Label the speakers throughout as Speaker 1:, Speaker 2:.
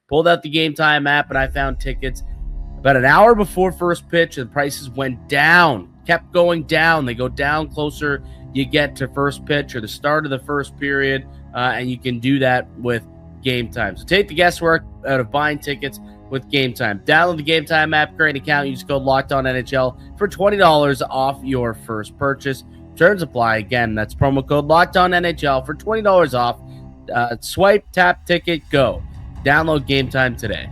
Speaker 1: Pulled out the Game Time app, and I found tickets about an hour before first pitch, and the prices went down, kept going down. They go down closer you get to first pitch or the start of the first period, and you can do that with Game Time. So take the guesswork out of buying tickets with Game Time. Download the Game Time app, create an account, use code LOCKEDONNHL for $20 off your first purchase. Terms apply. Again, that's promo code LOCKEDONNHL for $20 off. Swipe, tap, ticket, go. Download Game Time today.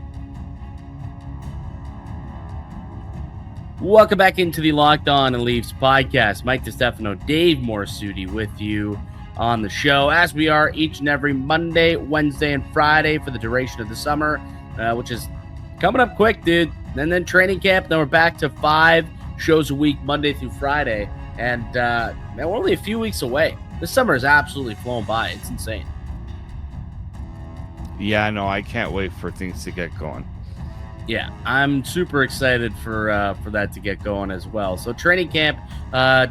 Speaker 1: Welcome back into the Locked On and Leafs podcast. Mike DiStefano, Dave Morsuti with you on the show, as we are each and every Monday, Wednesday, and Friday for the duration of the summer, which is coming up quick, dude. And then training camp, then we're back to 5 shows a week, Monday through Friday. And man, we're only a few weeks away. This summer has absolutely flown by. It's insane.
Speaker 2: Yeah, I know. I can't wait for things to get going.
Speaker 1: Yeah, I'm super excited for that to get going as well. So training camp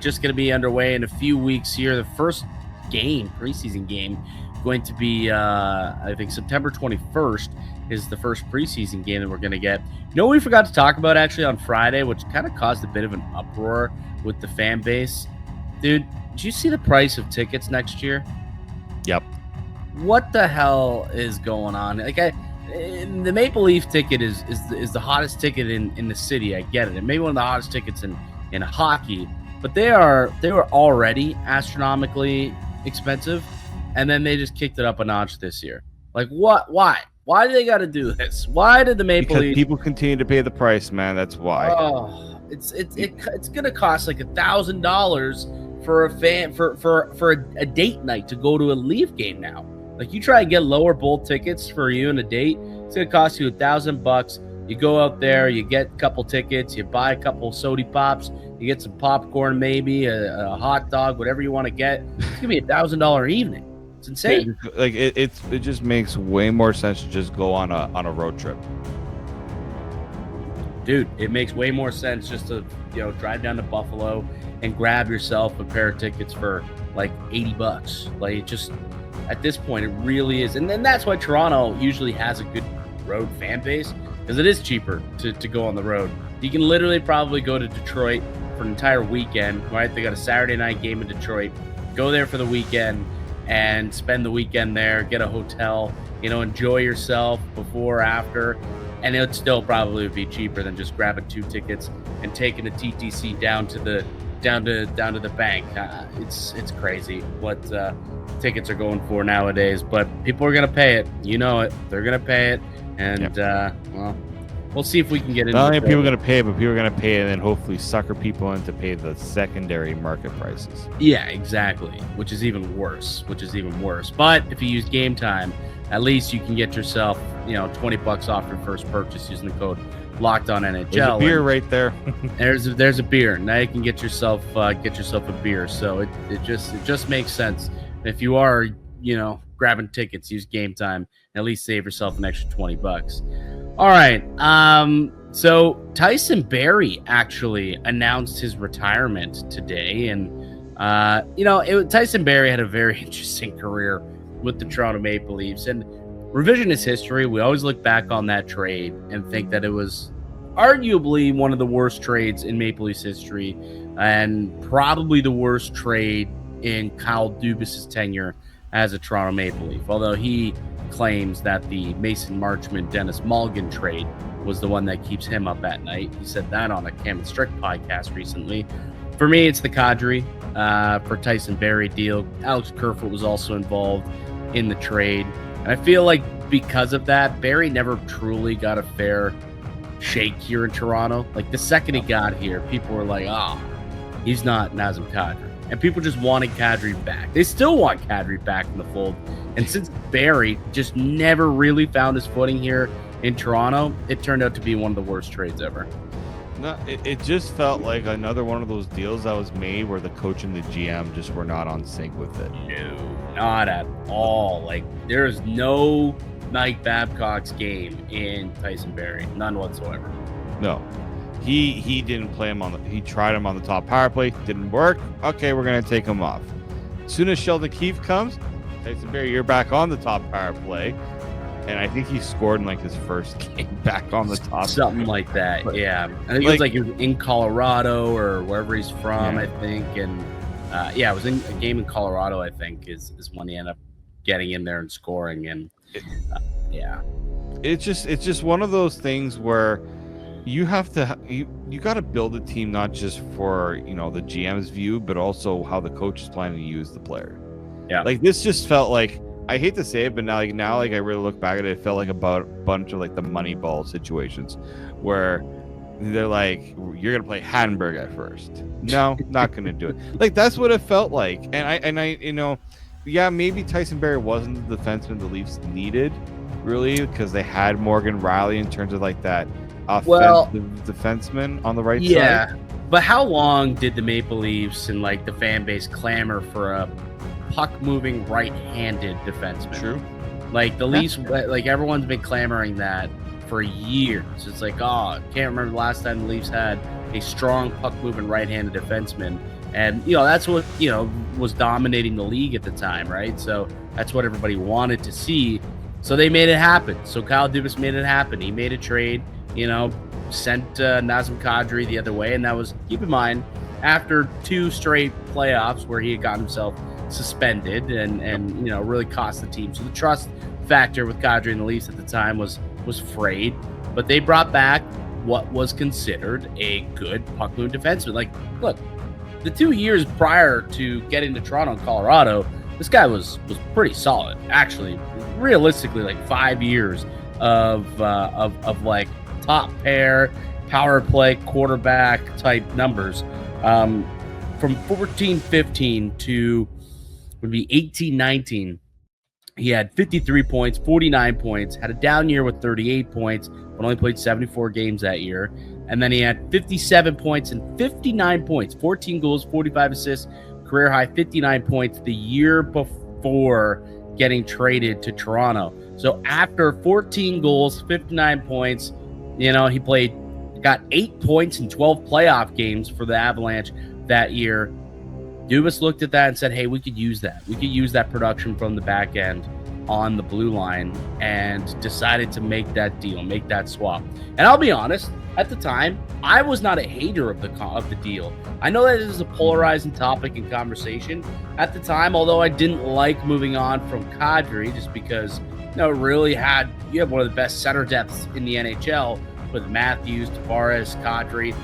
Speaker 1: just going to be underway in a few weeks here. The first game, preseason game, going to be I think September 21st is the first preseason game that we're going to get. You know what we forgot to talk about actually on Friday, which kind of caused a bit of an uproar with the fan base? Dude, did you see the price of tickets next year?
Speaker 2: Yep.
Speaker 1: What the hell is going on? The Maple Leaf ticket is the hottest ticket in the city. I get it. It may be one of the hottest tickets in hockey, but they were already astronomically expensive, and then they just kicked it up a notch this year. Like what? Why? Why do they got to do this? Why did the Maple Leaf?
Speaker 2: Because people continue to pay the price, man. That's why.
Speaker 1: Oh, it's gonna cost like $1,000 for a fan for a date night to go to a Leaf game now. Like, you try and get lower bowl tickets for you and a date, it's gonna cost you $1,000. You go out there, you get a couple tickets, you buy a couple soda pops, you get some popcorn, maybe a hot dog, whatever you want to get. It's gonna be $1,000 evening. It's insane.
Speaker 2: Like it just makes way more sense to just go on a road trip.
Speaker 1: Dude, it makes way more sense just to drive down to Buffalo and grab yourself a pair of tickets for like $80. Like, it just. At this point, it really is. And then that's why Toronto usually has a good road fan base, because it is cheaper to go on the road. You can literally probably go to Detroit for an entire weekend, right? They got a Saturday night game in Detroit. Go there for the weekend and spend the weekend there, get a hotel, enjoy yourself before or after. And it would still probably be cheaper than just grabbing 2 tickets and taking a TTC down to the bank. It's crazy what tickets are going for nowadays, but people are gonna pay it. You know it. They're gonna pay it, and well, we'll see if we can get into.
Speaker 2: Not only are people gonna pay it, but people are gonna pay it, and then hopefully sucker people into pay the secondary market prices.
Speaker 1: Yeah, exactly. Which is even worse. But if you use Game Time, at least you can get yourself $20 off your first purchase using the code Locked On NHL.
Speaker 2: There's a beer right there.
Speaker 1: there's a beer. Now you can get yourself a beer. So it just makes sense. If you are grabbing tickets, use Game Time, and at least save yourself an extra $20. All right. So Tyson Barrie actually announced his retirement today, and Tyson Barrie had a very interesting career with the Toronto Maple Leafs. And revisionist history, we always look back on that trade and think that it was arguably one of the worst trades in Maple Leafs history, and probably the worst trade in Kyle Dubas's tenure as a Toronto Maple Leaf. Although he claims that the Mason Marchment Dennis Mulligan trade was the one that keeps him up at night. He said that on a Cam and Strick podcast recently. For me, it's the Kadri for Tyson Barrie deal. Alex Kerfoot was also involved in the trade. And I feel like because of that, Barrie never truly got a fair shake here in Toronto. Like, the second he got here, people were like, he's not Nazem Kadri. And people just wanted Kadri back. They still want Kadri back in the fold. And since Barrie just never really found his footing here in Toronto, it turned out to be one of the worst trades ever.
Speaker 2: No, it just felt like another one of those deals that was made where the coach and the GM just were not on sync with it.
Speaker 1: No, not at all. Like, there is no Mike Babcock's game in Tyson Barrie. None whatsoever.
Speaker 2: No. He didn't play him he tried him on the top power play, didn't work. Okay, we're gonna take him off. As soon as Sheldon Keefe comes, Tyson Barrie, you're back on the top power play. and I think he scored in like his first game back on the top.
Speaker 1: Something like that, yeah. I think it was in Colorado or wherever he's from, I think. And it was in a game in Colorado, I think, is when he ended up getting in there and scoring. And
Speaker 2: it's just one of those things where you have to you got to build a team not just for the GM's view, but also how the coach is planning to use the player.
Speaker 1: Yeah,
Speaker 2: like this just felt like, I hate to say it, but now I really look back at it, it felt like about a bunch of like the Moneyball situations where they're like, you're gonna play Hattenberg at first. No, not gonna do it. Like that's what it felt like. And I maybe Tyson Barrie wasn't the defenseman the Leafs needed, really, because they had Morgan Riley in terms of like that offensive defenseman on the right side.
Speaker 1: Yeah, but how long did the Maple Leafs and like the fan base clamor for a puck-moving right-handed defenseman?
Speaker 2: True.
Speaker 1: Like the Leafs, like everyone's been clamoring that for years. It's like, I can't remember the last time the Leafs had a strong puck-moving right-handed defenseman. And, that's what, was dominating the league at the time, right? So that's what everybody wanted to see. So they made it happen. So Kyle Dubas made it happen. He made a trade, sent Nazem Kadri the other way. And that was, keep in mind, after 2 straight playoffs where he had gotten himself suspended and really cost the team. So the trust factor with Kadri and the Leafs at the time was frayed. But they brought back what was considered a good puck-moving defenseman. Like, look, the 2 years prior to getting to Toronto and Colorado, this guy was pretty solid. Actually, realistically, like 5 years of like top pair, power play, quarterback type numbers. From 14-15 to would be 18-19. He had 53 points, 49 points, had a down year with 38 points, but only played 74 games that year. And then he had 57 points and 59 points, 14 goals, 45 assists, career high 59 points the year before getting traded to Toronto. So after 14 goals, 59 points, he got 8 points in 12 playoff games for the Avalanche that year. Dubas looked at that and said, hey, we could use that. We could use that production from the back end on the blue line, and decided to make that deal, make that swap. And I'll be honest, at the time, I was not a hater of the deal. I know that this is a polarizing topic in conversation at the time, although I didn't like moving on from Kadri just because, you have one of the best center depths in the NHL with Matthews, Tavares, Kadri.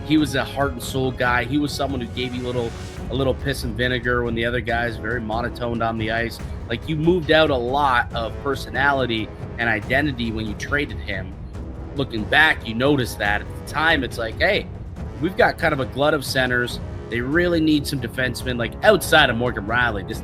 Speaker 1: He was a heart and soul guy. He was someone who gave you a little piss and vinegar when the other guys very monotoned on the ice. Like, you moved out a lot of personality and identity when you traded him. Looking back, you notice that. At the time, it's like, hey, we've got kind of a glut of centers. They really need some defensemen, like outside of Morgan Riley. Just